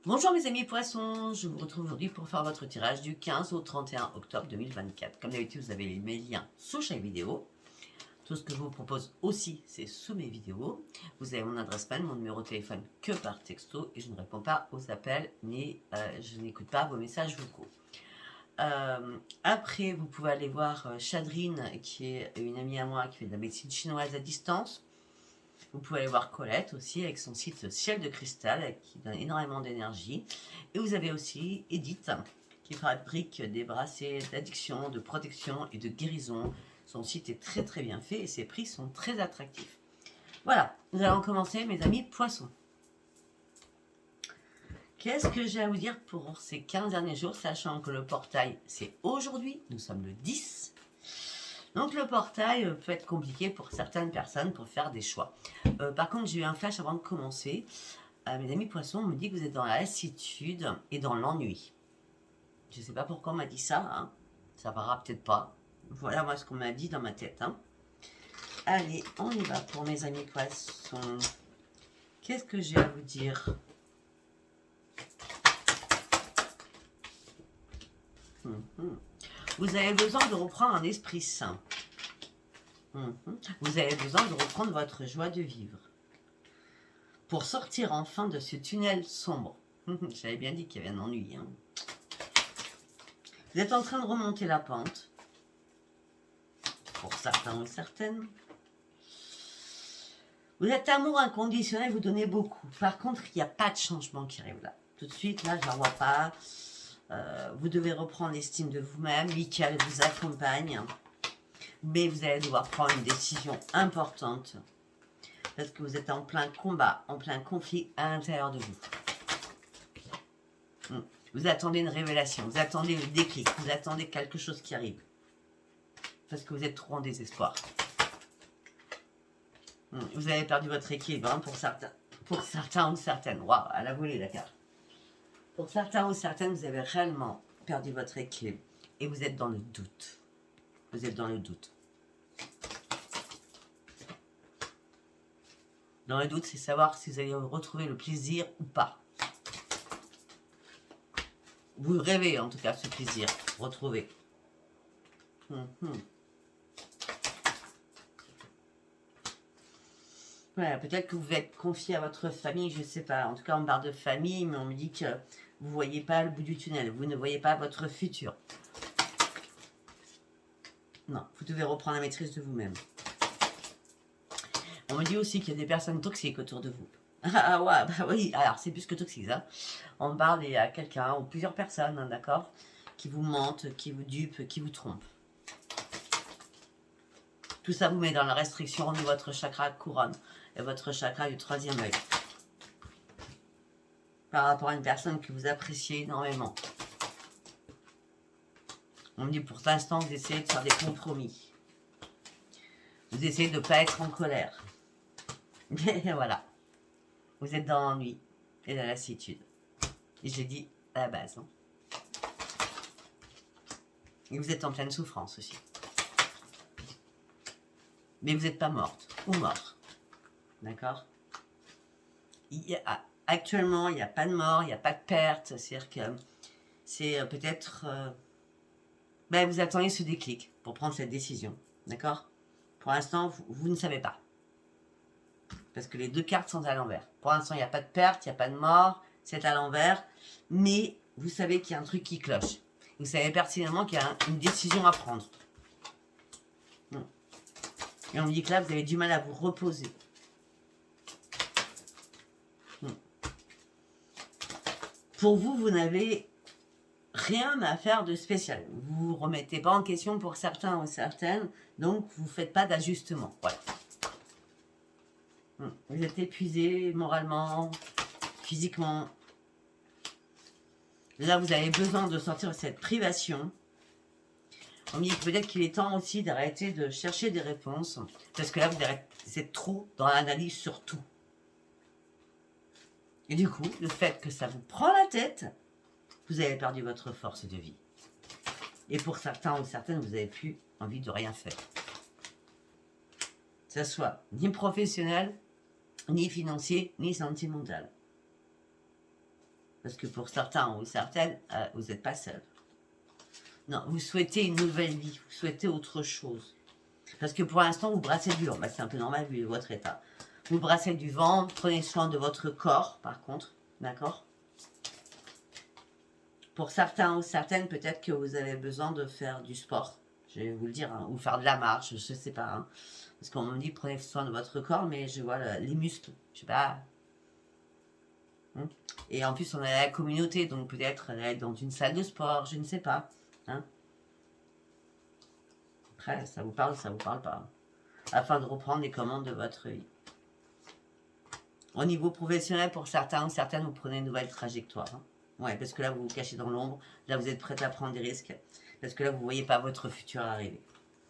Bonjour mes amis poissons, je vous retrouve aujourd'hui pour faire votre tirage du 15 au 31 octobre 2024. Comme d'habitude, vous avez mes liens sous chaque vidéo. Tout ce que je vous propose aussi, c'est sous mes vidéos. Vous avez mon adresse mail, mon numéro de téléphone que par texto et je ne réponds pas aux appels ni je n'écoute pas vos messages vocaux. Après, vous pouvez aller voir Chadrine, qui est une amie à moi qui fait de la médecine chinoise à distance. Vous pouvez aller voir Colette aussi avec son site Ciel de Cristal qui donne énormément d'énergie. Et vous avez aussi Edith qui fabrique des bracelets d'addiction, de protection et de guérison. Son site est très très bien fait et ses prix sont très attractifs. Voilà, nous allons commencer mes amis poissons. Qu'est-ce que j'ai à vous dire pour ces 15 derniers jours, sachant que le portail c'est aujourd'hui, nous sommes le 10. Donc le portail peut être compliqué pour certaines personnes pour faire des choix. Par contre, j'ai eu un flash avant de commencer. Mes amis poissons, on me dit que vous êtes dans la lassitude et dans l'ennui. Je ne sais pas pourquoi on m'a dit ça. Hein. Ça paraît peut-être pas. Voilà moi ce qu'on m'a dit dans ma tête. Hein. Allez, on y va pour mes amis poissons. Qu'est-ce que j'ai à vous dire? Vous avez besoin de reprendre un esprit sain. Vous avez besoin de reprendre votre joie de vivre. Pour sortir enfin de ce tunnel sombre. J'avais bien dit qu'il y avait un ennui. Hein. Vous êtes en train de remonter la pente. Pour certains ou certaines. Vous êtes amour inconditionnel, vous donnez beaucoup. Par contre, il n'y a pas de changement qui arrive là. Tout de suite, là, je n'en vois pas. Vous devez reprendre l'estime de vous-même. Michael vous accompagne. Mais vous allez devoir prendre une décision importante. Parce que vous êtes en plein combat, en plein conflit à l'intérieur de vous. Vous attendez une révélation, vous attendez le déclic, vous attendez quelque chose qui arrive. Parce que vous êtes trop en désespoir. Vous avez perdu votre équilibre hein, pour certains ou certaines. Waouh, à la volée la carte. Pour certains ou certaines, vous avez réellement perdu votre équilibre. Et vous êtes dans le doute. Vous êtes dans le doute. Dans le doute, c'est savoir si vous allez retrouver le plaisir ou pas. Vous rêvez en tout cas ce plaisir, retrouver. Voilà, peut-être que vous êtes confié à votre famille, je ne sais pas. En tout cas, on parle de famille, mais on me dit que vous ne voyez pas le bout du tunnel. Vous ne voyez pas votre futur. Non, vous devez reprendre la maîtrise de vous-même. On me dit aussi qu'il y a des personnes toxiques autour de vous. Ah ouais, bah oui, alors c'est plus que toxique, hein. On parle il y a quelqu'un ou plusieurs personnes, hein, d'accord, qui vous mentent, qui vous dupent, qui vous trompent. Tout ça vous met dans la restriction de votre chakra couronne et votre chakra du troisième œil. Par rapport à une personne que vous appréciez énormément. On me dit pour l'instant, vous essayez de faire des compromis. Vous essayez de ne pas être en colère. Mais voilà. Vous êtes dans l'ennui et la lassitude. Et je l'ai dit à la base. Hein. Et vous êtes en pleine souffrance aussi. Mais vous n'êtes pas morte ou mort. D'accord? Actuellement, il n'y a pas de mort, il n'y a pas de perte. C'est-à-dire que c'est peut-être... vous attendez ce déclic pour prendre cette décision. D'accord? Pour l'instant, vous ne savez pas. Parce que les deux cartes sont à l'envers. Pour l'instant, il n'y a pas de perte, il n'y a pas de mort, c'est à l'envers. Mais vous savez qu'il y a un truc qui cloche. Vous savez pertinemment qu'il y a une décision à prendre. Et on me dit que là, vous avez du mal à vous reposer. Pour vous, vous n'avez rien à faire de spécial. Vous ne vous remettez pas en question pour certains ou certaines. Donc, vous ne faites pas d'ajustement. Voilà. Vous êtes épuisé moralement, physiquement. Là, vous avez besoin de sortir de cette privation. On me dit peut-être qu'il est temps aussi d'arrêter de chercher des réponses. Parce que là, vous êtes trop dans l'analyse sur tout. Et du coup, le fait que ça vous prend la tête, vous avez perdu votre force de vie. Et pour certains ou certaines, vous n'avez plus envie de rien faire. Que ce soit ni professionnel, ni financier, ni sentimental. Parce que pour certains ou certaines, vous n'êtes pas seul. Non, vous souhaitez une nouvelle vie, vous souhaitez autre chose. Parce que pour l'instant, vous brassez du vent. Bah, c'est un peu normal vu votre état. Vous brassez du vent, prenez soin de votre corps, par contre. D'accord? Pour certains ou certaines, peut-être que vous avez besoin de faire du sport. Je vais vous le dire, hein, ou faire de la marche, je ne sais pas. Hein. Parce qu'on me dit prenez soin de votre corps, mais je vois les muscles. Je sais pas. Hein. Et en plus, on est à la communauté, donc peut-être être dans une salle de sport, je ne sais pas. Hein. Après, ça vous parle, ça vous parle pas. Afin de reprendre les commandes de votre vie. Au niveau professionnel, pour certains ou certaines, vous prenez une nouvelle trajectoire. Hein. Ouais, parce que là, vous vous cachez dans l'ombre. Là, vous êtes prête à prendre des risques. Parce que là, vous ne voyez pas votre futur arriver.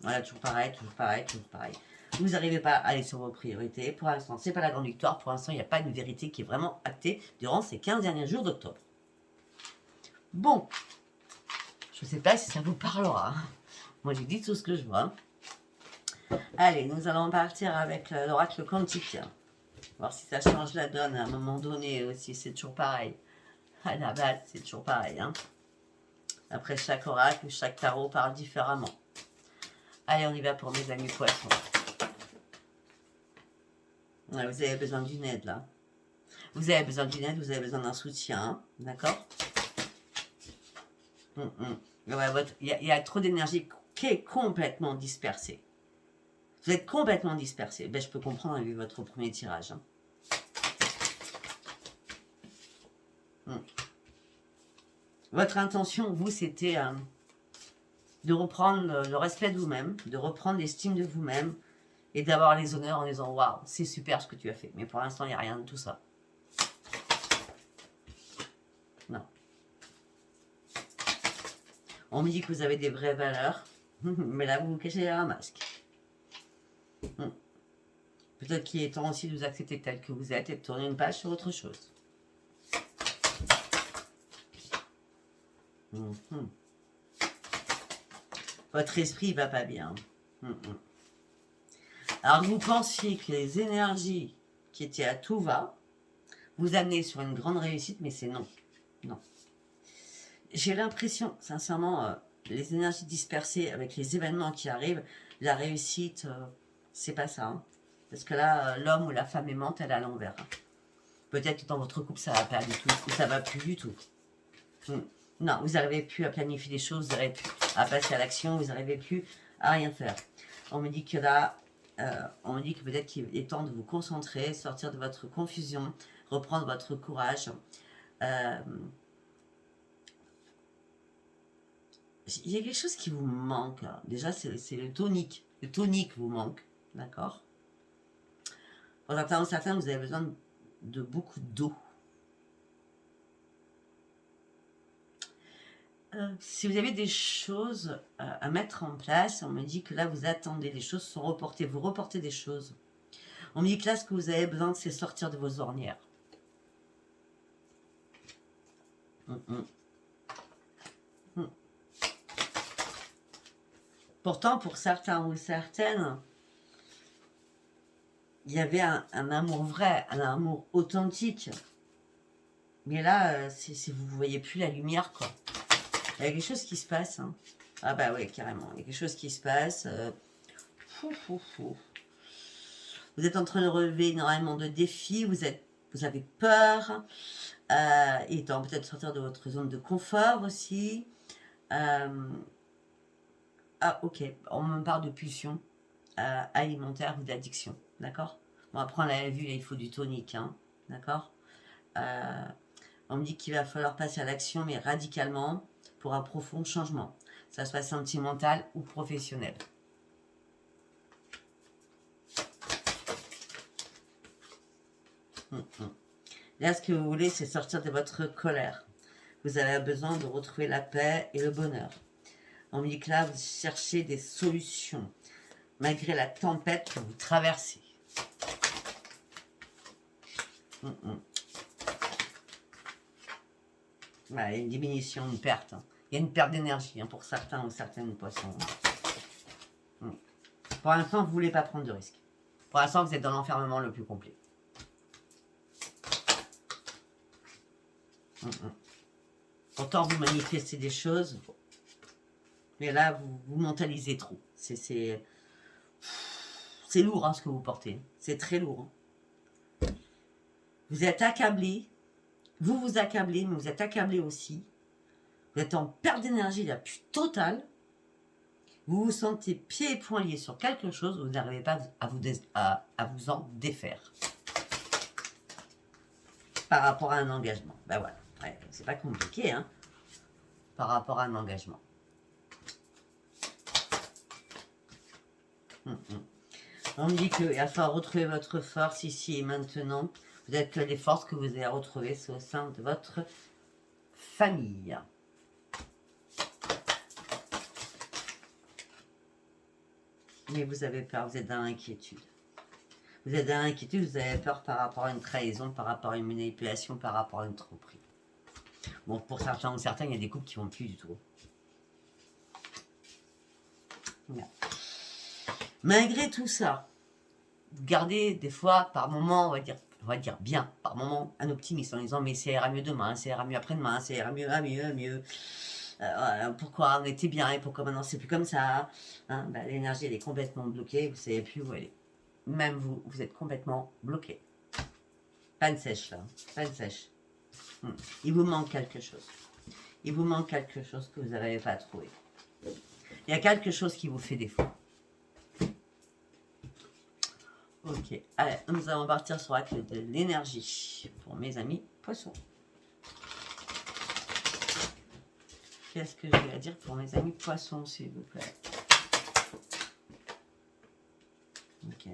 Voilà, toujours pareil, toujours pareil, toujours pareil. Vous n'arrivez pas à aller sur vos priorités. Pour l'instant, ce n'est pas la grande victoire. Pour l'instant, il n'y a pas une vérité qui est vraiment actée durant ces 15 derniers jours d'octobre. Bon, je ne sais pas si ça vous parlera. Moi, j'ai dit tout ce que je vois. Allez, nous allons partir avec l'oracle quantique. Voir si ça change la donne à un moment donné aussi. C'est toujours pareil. À la base, c'est toujours pareil. Hein. Après, chaque oracle, chaque tarot parle différemment. Allez, on y va pour mes amis poissons. Ouais, vous avez besoin d'une aide, là. Vous avez besoin d'une aide, vous avez besoin d'un soutien. Hein, d'accord? Ouais, il y a trop d'énergie qui est complètement dispersée. Vous êtes complètement dispersé. Ben, je peux comprendre vu votre premier tirage. Hein. Votre intention, vous, c'était de reprendre le respect de vous-même, de reprendre l'estime de vous-même et d'avoir les honneurs en disant « Waouh, c'est super ce que tu as fait ». Mais pour l'instant, il n'y a rien de tout ça. Non. On me dit que vous avez des vraies valeurs, mais là, vous vous cachez derrière un masque. Peut-être qu'il est temps aussi de vous accepter tel que vous êtes et de tourner une page sur autre chose. Votre esprit ne va pas bien. Alors, vous pensiez que les énergies qui étaient à tout va vous amener sur une grande réussite, mais c'est non. Non. J'ai l'impression, sincèrement, les énergies dispersées avec les événements qui arrivent, la réussite, c'est pas ça. Hein. Parce que là, l'homme ou la femme aimante, elle est à l'envers. Hein. Peut-être que dans votre couple, ça va pas du tout, ou ça va plus du tout. Non, vous n'arrivez plus à planifier des choses, vous n'arrivez plus à passer à l'action, vous n'arrivez plus à rien faire. On me dit que là, on me dit que peut-être qu'il est temps de vous concentrer, sortir de votre confusion, reprendre votre courage. Il y a quelque chose qui vous manque. Déjà, c'est le tonique. Le tonique vous manque. D'accord? Pour certains, vous avez besoin de beaucoup d'eau. Si vous avez des choses à mettre en place, on me dit que là, vous attendez. Les choses sont reportées. Vous reportez des choses. On me dit que là, ce que vous avez besoin, c'est sortir de vos ornières. Pourtant, pour certains ou certaines, il y avait un amour vrai, un amour authentique. Mais là, si vous ne voyez plus la lumière, quoi. Il y a quelque chose qui se passe. Hein. Ah bah oui, carrément. Il y a quelque chose qui se passe. Vous êtes en train de relever énormément de défis. Vous avez peur. Il est temps peut-être de sortir de votre zone de confort aussi. Ah ok, on me parle de pulsion alimentaire ou d'addiction. D'accord? Bon, après, on l'a vu, il faut du tonique. Hein, d'accord? On me dit qu'il va falloir passer à l'action, mais radicalement, pour un profond changement. Que ça soit sentimental ou professionnel. Là, ce que vous voulez, c'est sortir de votre colère. Vous avez besoin de retrouver la paix et le bonheur. On me dit que là, vous cherchez des solutions, malgré la tempête que vous traversez. Voilà, il y a une diminution, une perte. Hein. Il y a une perte d'énergie hein, pour certains ou certaines poissons. Pour l'instant, vous ne voulez pas prendre de risques. Pour l'instant, vous êtes dans l'enfermement le plus complet. Pourtant, vous manifestez des choses, mais là, vous mentalisez trop. C'est lourd, hein, ce que vous portez. C'est très lourd. Hein. Vous êtes accablé. Vous vous accablez, mais vous êtes accablé aussi. Vous êtes en perte d'énergie la plus totale. Vous vous sentez pieds et poings liés sur quelque chose. Vous n'arrivez pas à vous en défaire. Par rapport à un engagement. Ben voilà. Ouais, c'est pas compliqué, hein. Par rapport à un engagement. On me dit qu'il va falloir retrouver votre force ici et maintenant. Vous êtes que les forces que vous allez retrouver, c'est au sein de votre famille. Mais vous avez peur, vous êtes dans l'inquiétude. Vous êtes dans l'inquiétude, vous avez peur par rapport à une trahison, par rapport à une manipulation, par rapport à une tromperie. Bon, pour certains ou certains, il y a des couples qui vont plus du tout. Voilà. Malgré tout ça, gardez des fois, par moment, on va dire bien, par moment, un optimisme en disant mais ça ira mieux demain, ça ira mieux après-demain, ça ira mieux, mieux. Pourquoi on était bien et pourquoi maintenant c'est plus comme ça, hein, ben, l'énergie elle est complètement bloquée, vous savez plus où elle est. Même vous êtes complètement bloqué. Panne sèche là, panne sèche. Il vous manque quelque chose. Il vous manque quelque chose que vous n'arrivez pas à trouver. Il y a quelque chose qui vous fait défaut. Ok, allez, nous allons partir sur la clé de l'énergie pour mes amis poissons. Qu'est-ce que j'ai à dire pour mes amis poissons, s'il vous plaît? Ok.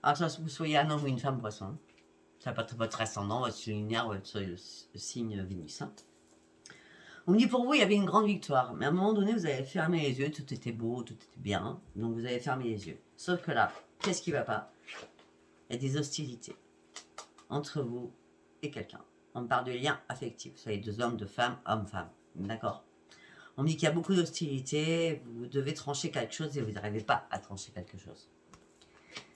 Alors, ça, vous soyez un homme ou une femme poisson. Ça peut être votre ascendant, votre signe lunaire, votre signe Vénus. Hein. On me dit pour vous, il y avait une grande victoire. Mais à un moment donné, vous avez fermé les yeux, tout était beau, tout était bien. Donc vous avez fermé les yeux. Sauf que là, qu'est-ce qui ne va pas? Il y a des hostilités entre vous et quelqu'un. On parle de liens affectifs. Vous soyez deux hommes, deux femmes, homme-femme. D'accord? On me dit qu'il y a beaucoup d'hostilités, vous devez trancher quelque chose et vous n'arrivez pas à trancher quelque chose.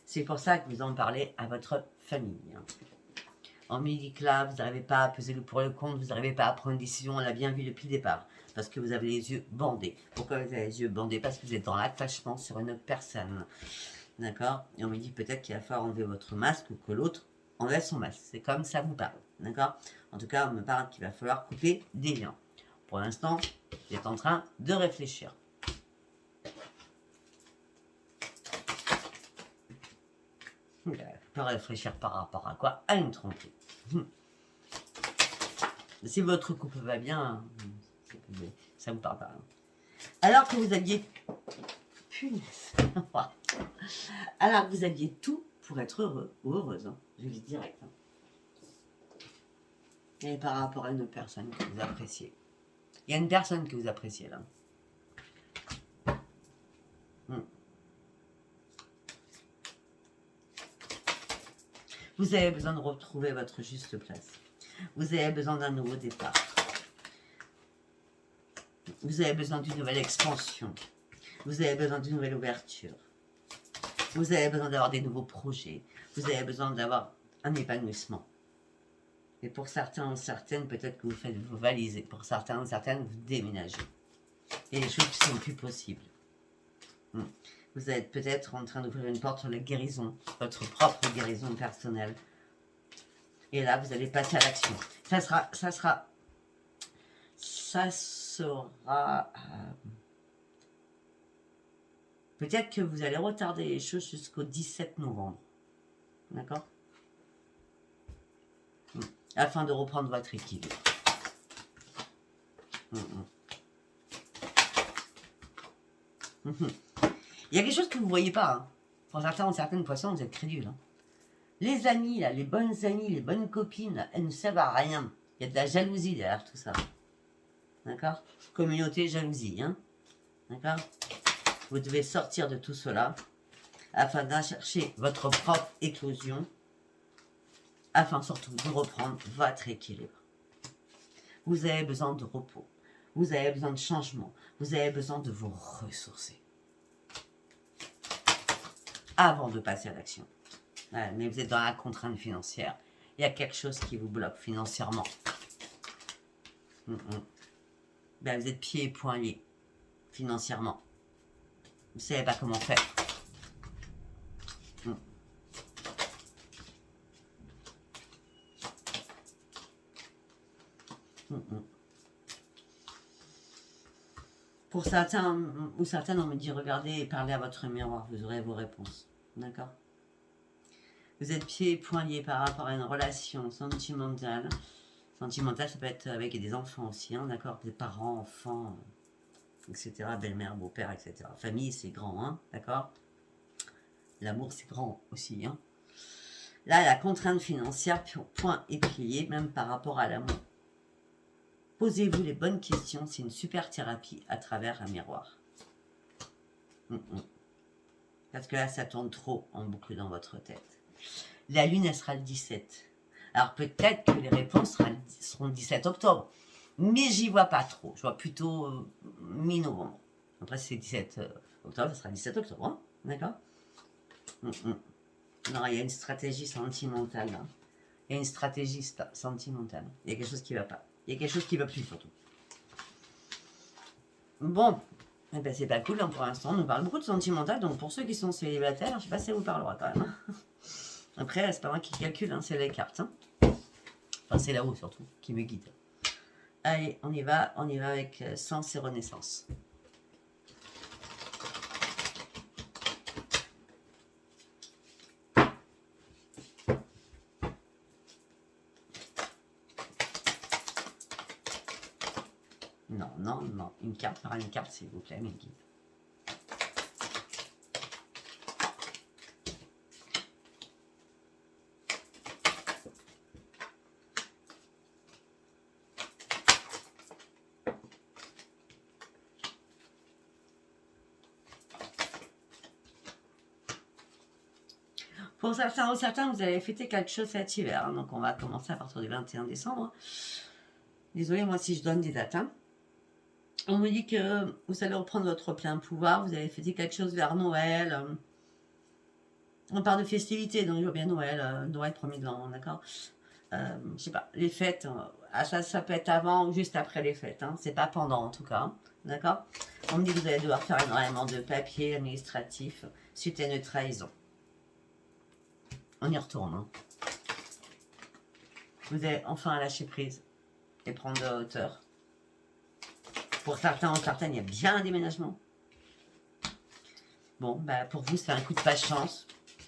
C'est pour ça que vous en parlez à votre famille. On me dit que là, vous n'arrivez pas à peser le pour et le contre, vous n'arrivez pas à prendre une décision, on l'a bien vu depuis le départ. Parce que vous avez les yeux bandés. Pourquoi vous avez les yeux bandés? Parce que vous êtes dans l'attachement sur une autre personne. D'accord? Et on me dit peut-être qu'il va falloir enlever votre masque ou que l'autre enlève son masque. C'est comme ça vous parle. D'accord? En tout cas, on me parle qu'il va falloir couper des liens. Pour l'instant, vous êtes en train de réfléchir. Vous pouvez réfléchir par rapport à quoi? À une tromperie. Si votre couple va bien, ça vous parle pas. Alors que vous aviez... Punaise. Alors que vous aviez tout pour être heureux ou heureuse. Hein. Je le dis direct. Hein. Et par rapport à une personne que vous appréciez. Il y a une personne que vous appréciez là. Vous avez besoin de retrouver votre juste place. Vous avez besoin d'un nouveau départ. Vous avez besoin d'une nouvelle expansion. Vous avez besoin d'une nouvelle ouverture. Vous avez besoin d'avoir des nouveaux projets. Vous avez besoin d'avoir un épanouissement. Et pour certains ou certaines, peut-être que vous faites vos valises. Pour certains ou certaines, vous déménagez. Et les choses qui sont plus possibles. Vous êtes peut-être en train d'ouvrir une porte sur la guérison, votre propre guérison personnelle. Et là, vous allez passer à l'action. Ça sera. Peut-être que vous allez retarder les choses jusqu'au 17 novembre. D'accord? Afin de reprendre votre équilibre. Il y a quelque chose que vous ne voyez pas. Hein. Pour certains ou certaines poissons, vous êtes crédules. Hein. Les amis, là, les bonnes amies, les bonnes copines, là, elles ne servent à rien. Il y a de la jalousie derrière tout ça. D'accord? Communauté, jalousie. Hein. D'accord? Vous devez sortir de tout cela afin de chercher votre propre éclosion, afin surtout de reprendre votre équilibre. Vous avez besoin de repos, vous avez besoin de changement, vous avez besoin de vous ressourcer avant de passer à l'action. Ouais, mais vous êtes dans la contrainte financière. Il y a quelque chose qui vous bloque financièrement. Ben, vous êtes pieds et poings liés financièrement. Vous ne savez pas comment faire. Pour certains ou certaines, on me dit regardez et parlez à votre miroir, vous aurez vos réponses. D'accord? Vous êtes pieds et poings liés par rapport à une relation sentimentale. Sentimentale, ça peut être avec des enfants aussi, hein, d'accord? Des parents, enfants, etc. Belle-mère, beau-père, etc. Famille, c'est grand, hein, d'accord? L'amour, c'est grand aussi, hein. Là, la contrainte financière, point est plié, même par rapport à l'amour. Posez-vous les bonnes questions, c'est une super thérapie à travers un miroir. Parce que là, ça tourne trop en boucle dans votre tête. La lune, elle sera le 17. Alors peut-être que les réponses seront le 17 octobre. Mais j'y vois pas trop. Je vois plutôt mi-novembre. Après, si c'est 17 octobre, ça sera 17 octobre. Hein, d'accord? Non, il y a une stratégie sentimentale. Là. Il y a une stratégie sentimentale. Il y a quelque chose qui ne va pas. Il y a quelque chose qui ne va plus surtout. Bon, eh ben, c'est pas cool. Hein, pour l'instant, on nous parle beaucoup de sentimental. Donc pour ceux qui sont célibataires, je ne sais pas si ça vous parlera quand même. Hein. Après, c'est pas moi qui calcule, hein, c'est les cartes. Hein. Enfin, c'est là-haut surtout qui me guide. Allez, on y va avec Sens et Renaissance. Non, non, non. Une carte par une carte, s'il vous plaît, mes guides. Pour certains ou certains, vous allez fêter quelque chose cet hiver. Hein, donc on va commencer à partir du 21 décembre. Désolée, moi, si je donne des dates. Hein. On me dit que vous allez reprendre votre plein pouvoir. Vous allez fêter quelque chose vers Noël. On parle de festivités, donc je vois bien Noël. Noël, premier de l'an, d'accord? Je sais pas, les fêtes, ça peut être avant ou juste après les fêtes. Hein. C'est pas pendant, en tout cas. Hein. D'accord? On me dit que vous allez devoir faire énormément de papiers administratifs suite à une trahison. On y retourne. Hein. Vous allez enfin lâcher prise et prendre de hauteur. Pour certains ou certaines, il y a bien un déménagement. Bon, bah pour vous, c'est un coup de pas de chance.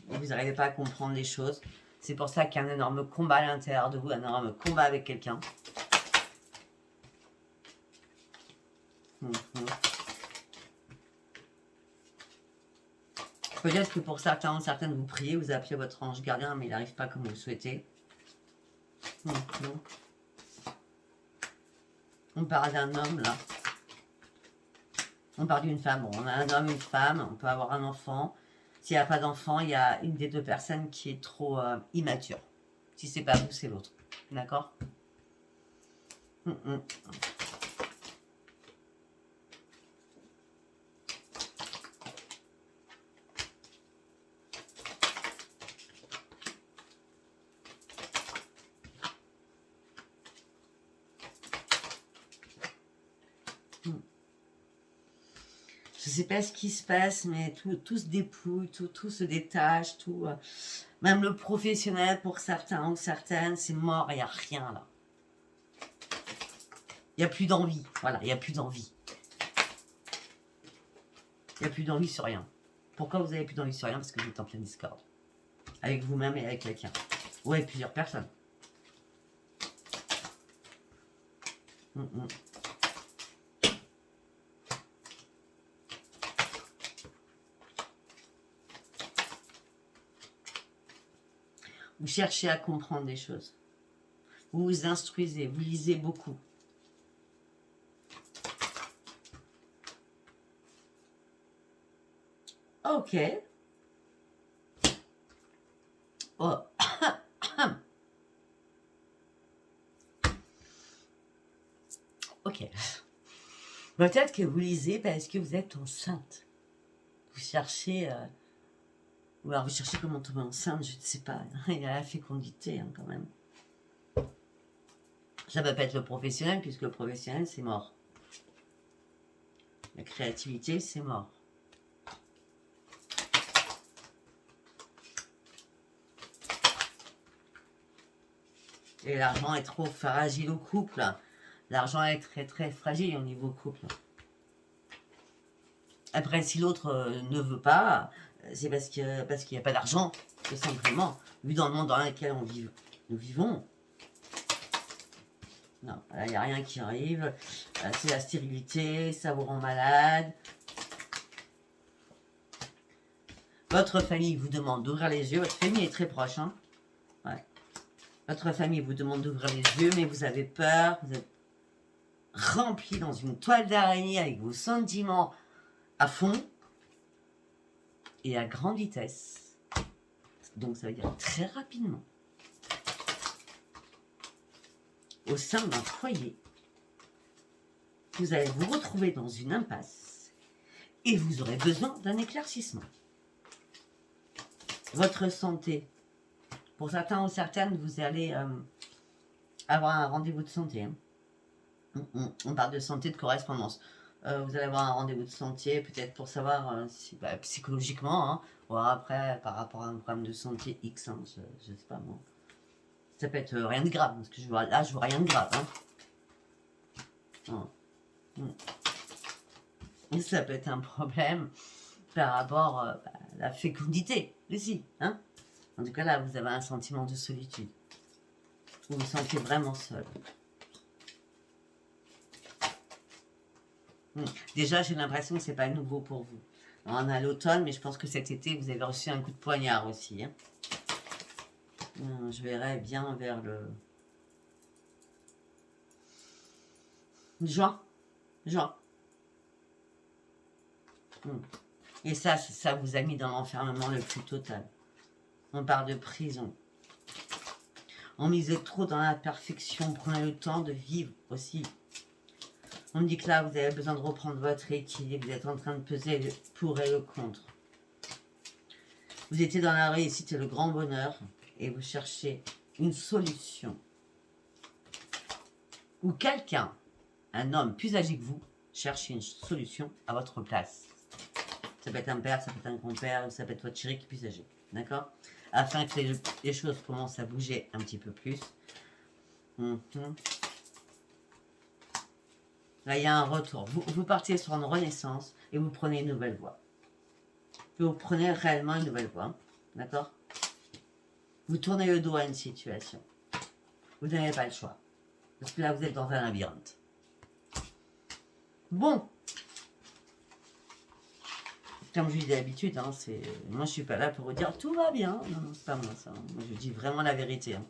Vous n'arrivez pas à comprendre les choses. C'est pour ça qu'il y a un énorme combat à l'intérieur de vous, un énorme combat avec quelqu'un. Peut-être que pour certains ou certaines, vous priez, vous appelez votre ange gardien, mais il n'arrive pas comme vous le souhaitez. On parle d'un homme, là. On parle d'une femme. Bon, on a un homme, une femme, on peut avoir un enfant. S'il n'y a pas d'enfant, il y a une des deux personnes qui est trop immature. Si c'est pas vous, c'est l'autre. D'accord? Je sais pas ce qui se passe, mais tout se dépouille, tout se détache, tout. Même le professionnel, pour certains ou certaines, c'est mort, il n'y a rien là. Il n'y a plus d'envie. Voilà, il n'y a plus d'envie. Il n'y a plus d'envie sur rien. Pourquoi vous n'avez plus d'envie sur rien? Parce que vous êtes en pleine discorde. Avec vous-même et avec quelqu'un. Ou avec plusieurs personnes. Vous cherchez à comprendre des choses. Vous vous instruisez, vous lisez beaucoup. Ok. Oh. Ok. Peut-être que vous lisez parce que vous êtes enceinte. Vous cherchez... ou alors vous cherchez comment tomber enceinte, je ne sais pas. Il y a la fécondité hein, quand même. Ça ne peut pas être le professionnel puisque le professionnel c'est mort. La créativité c'est mort. Et l'argent est trop fragile au couple. L'argent est très très fragile au niveau couple. Après, si l'autre ne veut pas, c'est parce qu'il n'y a pas d'argent, tout simplement. Vu dans le monde dans lequel nous vivons. Non, il n'y a rien qui arrive. C'est la stérilité, ça vous rend malade. Votre famille vous demande d'ouvrir les yeux. Votre famille est très proche. Hein, ouais. Votre famille vous demande d'ouvrir les yeux, mais vous avez peur. Vous êtes rempli dans une toile d'araignée avec vos sentiments à fond et à grande vitesse. Donc ça veut dire très rapidement. Au sein d'un foyer, vous allez vous retrouver dans une impasse et vous aurez besoin d'un éclaircissement. Votre santé, pour certains ou certaines, vous allez avoir un rendez-vous de santé. Hein. On parle de santé de correspondance. Vous allez avoir un rendez-vous de santé, peut-être pour savoir si, psychologiquement, hein, ou après par rapport à un problème de santé X, hein, je ne sais pas moi. Ça peut être rien de grave, parce que là je vois rien de grave. Hein. Et ça peut être un problème par rapport à la fécondité aussi. Hein. En tout cas là, vous avez un sentiment de solitude. Vous vous sentez vraiment seul. Déjà, j'ai l'impression que c'est pas nouveau pour vous. On a l'automne, mais je pense que cet été, vous avez reçu un coup de poignard aussi. Hein. Je verrai bien vers le... Juin. Et ça vous a mis dans l'enfermement le plus total. On parle de prison. On misait trop dans la perfection. Prenez le temps de vivre aussi. On me dit que là, vous avez besoin de reprendre votre équilibre. Vous êtes en train de peser le pour et le contre. Vous étiez dans la réussite et le grand bonheur. Et vous cherchez une solution. Ou quelqu'un, un homme plus âgé que vous, cherche une solution à votre place. Ça peut être un père, ça peut être un grand-père, ça peut être votre chéri qui est plus âgé. D'accord? Afin que les choses commencent à bouger un petit peu plus. Là, il y a un retour. Vous partez sur une renaissance et vous prenez une nouvelle voie. Vous prenez réellement une nouvelle voie. D'accord? Vous tournez le dos à une situation. Vous n'avez pas le choix. Parce que là, vous êtes dans un labyrinthe. Bon. Comme je dis d'habitude, hein, moi je suis pas là pour vous dire tout va bien. Non, c'est pas moi ça. Moi je dis vraiment la vérité. Hein.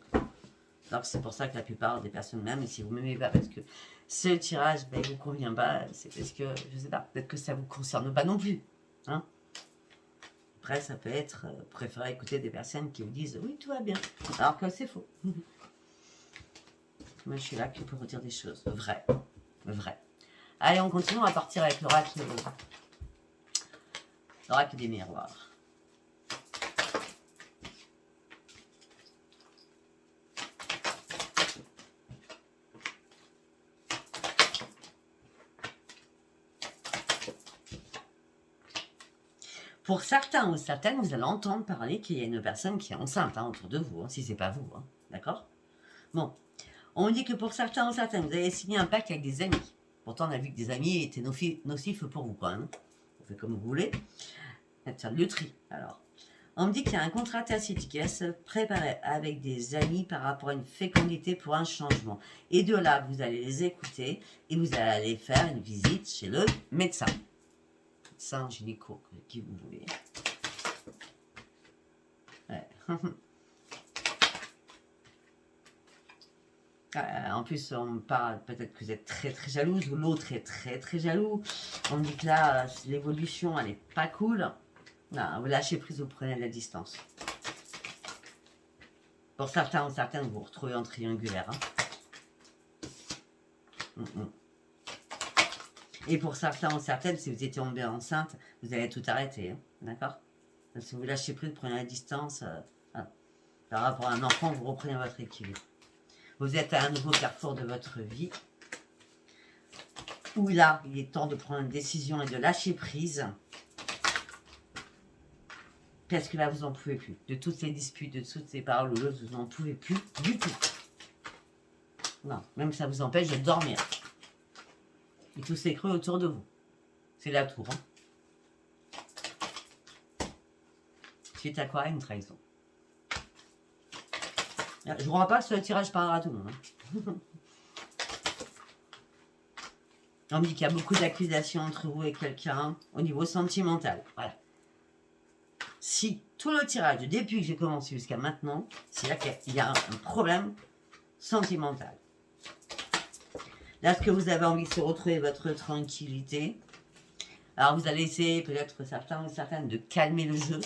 Donc c'est pour ça que la plupart des personnes m'aiment. Et si vous m'aimez pas parce que ce tirage ne vous convient pas, c'est parce que, je sais pas, peut-être que ça vous concerne pas non plus. Hein. Après, ça peut être, préférez écouter des personnes qui vous disent oui, tout va bien. Alors que c'est faux. Moi je suis là que pour vous dire des choses vraies. Allez, on continue, on va partir avec l'oracle des miroirs. Pour certains ou certaines, vous allez entendre parler qu'il y a une personne qui est enceinte autour de vous, si c'est pas vous, d'accord? Bon, on dit que pour certains ou certaines, vous avez signé un pacte avec des amis. Pourtant, on a vu que des amis étaient nocifs pour vous, quand même. Vous faites comme vous voulez. Faire le tri, alors. On me dit qu'il y a un contrat tacite qui va se préparer avec des amis par rapport à une fécondité pour un changement. Et de là, vous allez les écouter et vous allez aller faire une visite chez le médecin. Médecin gynéco, qui vous voulez. Ouais. En plus, on me parle, peut-être que vous êtes très très jalouse, ou l'autre est très très jaloux. On me dit que là, l'évolution, elle est pas cool. Non, vous lâchez prise, vous prenez de la distance. Pour certains ou certaines, vous vous retrouvez en triangulaire. Et pour certains ou certaines, si vous étiez tombé enceinte, vous allez tout arrêter. D'accord? Si vous lâchez prise, prenez la distance. Par rapport à un enfant, vous reprenez votre équilibre. Vous êtes à un nouveau carrefour de votre vie. Où là, il est temps de prendre une décision et de lâcher prise. Parce que là, vous n'en pouvez plus. De toutes ces disputes, de toutes ces paroles, vous n'en pouvez plus du tout. Non, même ça vous empêche de dormir. Et tout s'écroule autour de vous. C'est la tour. Suite à quoi? Une trahison. Je ne crois pas que ce tirage parlera à tout le monde. On me dit qu'il y a beaucoup d'accusations entre vous et quelqu'un au niveau sentimental. Voilà. Si tout le tirage, depuis que j'ai commencé jusqu'à maintenant, c'est là qu'il y a un problème sentimental. Là, est-ce que vous avez envie de se retrouver votre tranquillité? Alors, vous allez essayer, peut-être certains ou certaines, de calmer le jeu.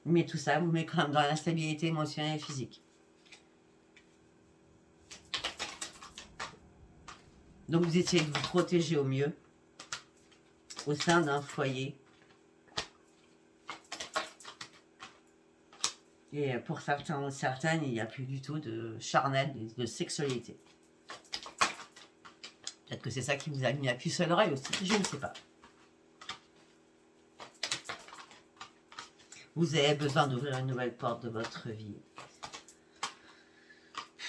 Mais tout ça vous met quand même dans l'instabilité émotionnelle et physique. Donc, vous essayez de vous protéger au mieux au sein d'un foyer. Et pour certains ou certaines, il n'y a plus du tout de charnel, de sexualité. Peut-être que c'est ça qui vous a mis la puce à l'oreille aussi, je ne sais pas. Vous avez besoin d'ouvrir une nouvelle porte de votre vie.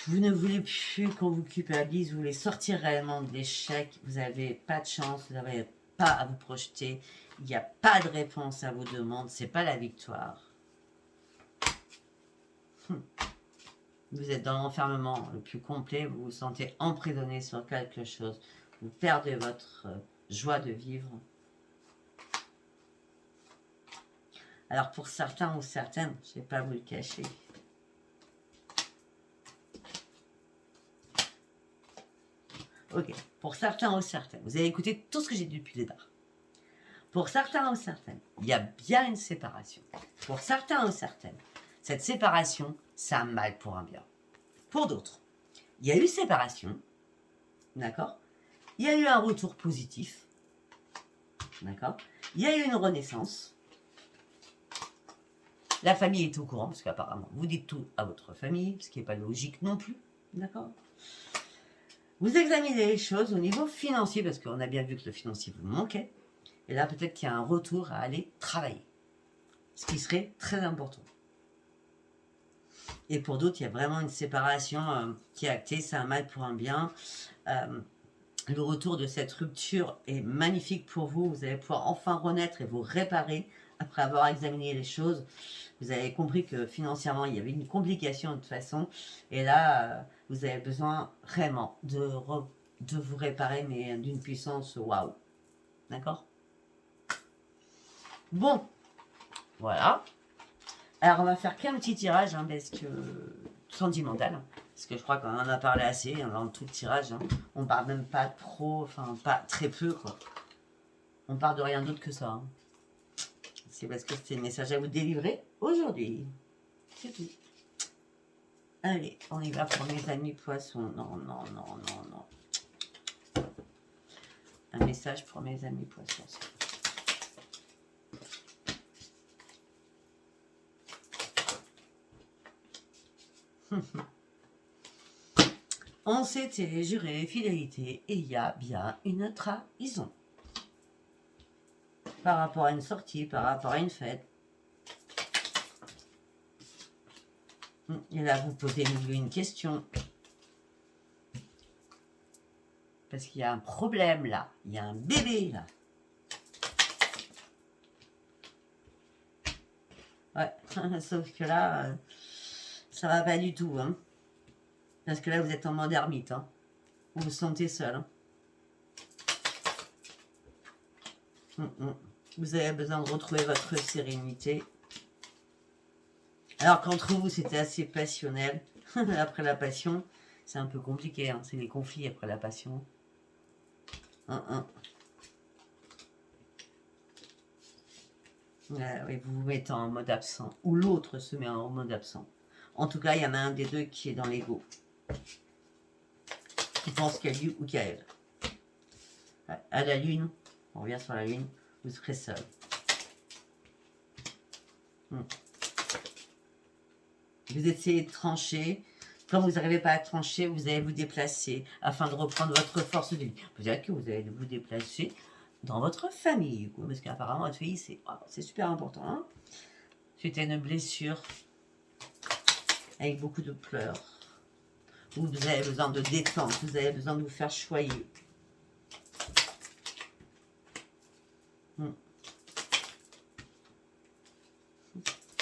Vous ne voulez plus qu'on vous culpabilise, vous voulez sortir réellement de l'échec. Vous n'avez pas de chance, vous n'avez pas à vous projeter. Il n'y a pas de réponse à vos demandes, ce n'est pas la victoire. Vous êtes dans l'enfermement le plus complet, vous vous sentez emprisonné sur quelque chose. Vous perdez votre joie de vivre. Alors pour certains ou certaines, je ne vais pas vous le cacher. Ok, pour certains ou certaines, vous avez écouté tout ce que j'ai dit depuis le départ. Pour certains ou certaines, il y a bien une séparation. Pour certains ou certaines, cette séparation, c'est un mal pour un bien. Pour d'autres, il y a eu séparation, d'accord? Il y a eu un retour positif, d'accord? Il y a eu une renaissance. La famille est au courant, parce qu'apparemment, vous dites tout à votre famille, ce qui n'est pas logique non plus, d'accord? Vous examinez les choses au niveau financier, parce qu'on a bien vu que le financier vous manquait. Et là, peut-être qu'il y a un retour à aller travailler, ce qui serait très important. Et pour d'autres, il y a vraiment une séparation qui est actée, c'est un mal pour un bien. Le retour de cette rupture est magnifique pour vous. Vous allez pouvoir enfin renaître et vous réparer après avoir examiné les choses. Vous avez compris que financièrement, il y avait une complication de toute façon. Et là, vous avez besoin vraiment de vous réparer, mais d'une puissance waouh. D'accord? Bon, voilà. Alors, on va faire qu'un petit tirage, parce que sentimental. Parce que je crois qu'on en a parlé assez dans tout le tirage. On parle même pas trop, enfin, pas très peu, quoi. On parle de rien d'autre que ça. C'est parce que c'est le message à vous délivrer aujourd'hui. C'est tout. Allez, on y va pour mes amis poissons. Non, non, non, non, non. Un message pour mes amis poissons. On s'était juré fidélité et il y a bien une trahison. Par rapport à une sortie, par rapport à une fête. Et là, vous posez une question. Parce qu'il y a un problème là. Il y a un bébé là. Ouais, sauf que là, ça va pas du tout. Parce que là, vous êtes en mode ermite. Vous vous sentez seul. Vous avez besoin de retrouver votre sérénité. Alors qu'entre vous, c'était assez passionnel. Après la passion, c'est un peu compliqué. C'est les conflits après la passion. Oui, vous vous mettez en mode absent. Ou l'autre se met en mode absent. En tout cas, il y en a un des deux qui est dans l'ego. Qui pense qu'il y a lui ou qu'il y a elle. À la lune, on revient sur la lune, vous serez seul. Vous essayez de trancher. Quand vous n'arrivez pas à trancher, vous allez vous déplacer afin de reprendre votre force de vie. Peut-être que vous allez vous déplacer dans votre famille, parce qu'apparemment, votre famille, c'est super important. Hein, suite à une blessure, avec beaucoup de pleurs. Vous avez besoin de détente, vous avez besoin de vous faire choyer.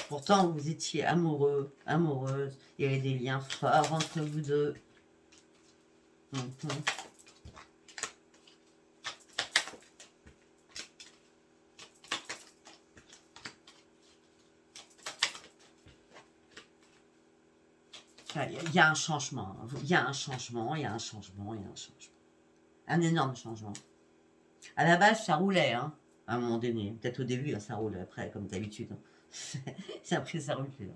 Pourtant, vous étiez amoureux, amoureuse. Il y avait des liens forts entre vous deux. Il y a un changement. Il y a un changement, il y a un changement, il y a un changement. Un énorme changement. À la base, ça roulait, hein, à un moment donné. Peut-être au début, hein, ça roule. Après, comme d'habitude. C'est après, ça roule plus.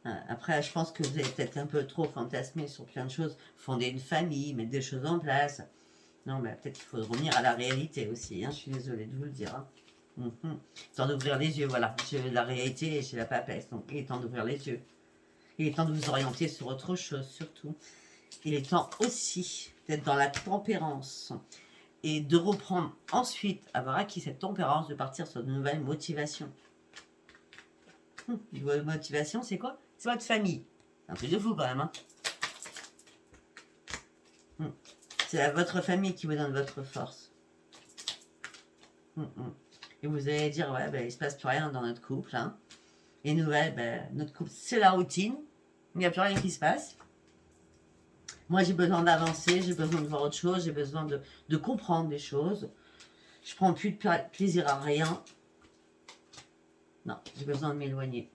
Après, je pense que vous avez peut-être un peu trop fantasmé sur plein de choses. Fonder une famille, mettre des choses en place. Non, mais peut-être qu'il faut revenir à la réalité aussi. Hein, je suis désolée de vous le dire. Hein. Temps d'ouvrir les yeux, voilà. La réalité, j'ai la papesse. Donc, il est temps d'ouvrir les yeux. Il est temps de vous orienter sur autre chose, surtout. Il est temps aussi d'être dans la tempérance. Et de reprendre ensuite, avoir acquis cette tempérance, de partir sur de nouvelles motivations. Votre motivation, c'est quoi? C'est votre famille. C'est un truc de fou quand même. Hein. C'est votre famille qui vous donne votre force. Et vous allez dire, ouais, ben, il ne se passe plus rien dans notre couple. Hein. Et nouvelles, ben, notre couple, c'est la routine. Il n'y a plus rien qui se passe. Moi, j'ai besoin d'avancer, j'ai besoin de voir autre chose, j'ai besoin de comprendre des choses. Je prends plus de plaisir à rien. Non, j'ai besoin de m'éloigner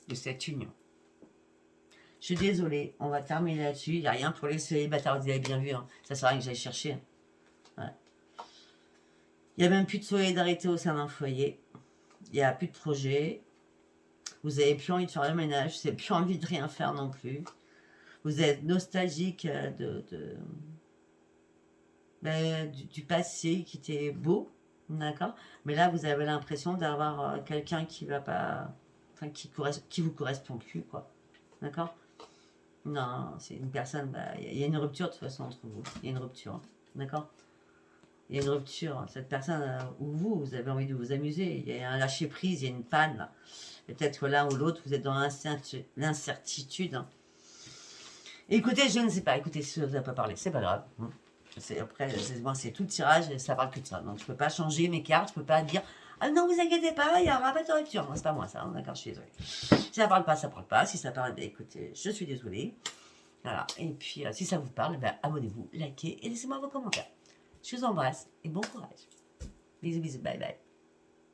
de cette union. Je suis désolée, on va terminer là-dessus. Il n'y a rien pour les célibataires, vous avez bien vu. Hein. Ça sert à rien que j'aille chercher. Ouais. Il n'y a même plus de solidarité au sein d'un foyer. Il n'y a plus de projet. Vous n'avez plus envie de faire le ménage. Vous n'avez plus envie de rien faire non plus. Vous êtes nostalgique du passé qui était beau. D'accord. Mais là, vous avez l'impression d'avoir quelqu'un qui va pas... Enfin, qui vous correspond plus, quoi. D'accord. Non, c'est une personne... Il y a une rupture de toute façon entre vous. Il y a une rupture. D'accord. Il y a une rupture. Cette personne, ou vous avez envie de vous amuser. Il y a un lâcher-prise, il y a une panne. Peut-être que l'un ou l'autre, vous êtes dans l'incertitude. Hein. Écoutez, je ne sais pas. Écoutez, si vous n'avez pas parlé, c'est pas grave. Après, c'est tout le tirage et ça parle que de ça. Donc, je ne peux pas changer mes cartes. Je ne peux pas dire ah non, vous inquiétez pas, il y aura pas de rupture. C'est pas moi ça. Hein, d'accord, je suis désolée. Si ça parle pas, ça parle pas. Si ça parle, écoutez, je suis désolée. Voilà. Et puis, si ça vous parle, abonnez-vous, likez et laissez-moi vos commentaires. Je vous embrasse et bon courage. Bisous, bisous, bye bye.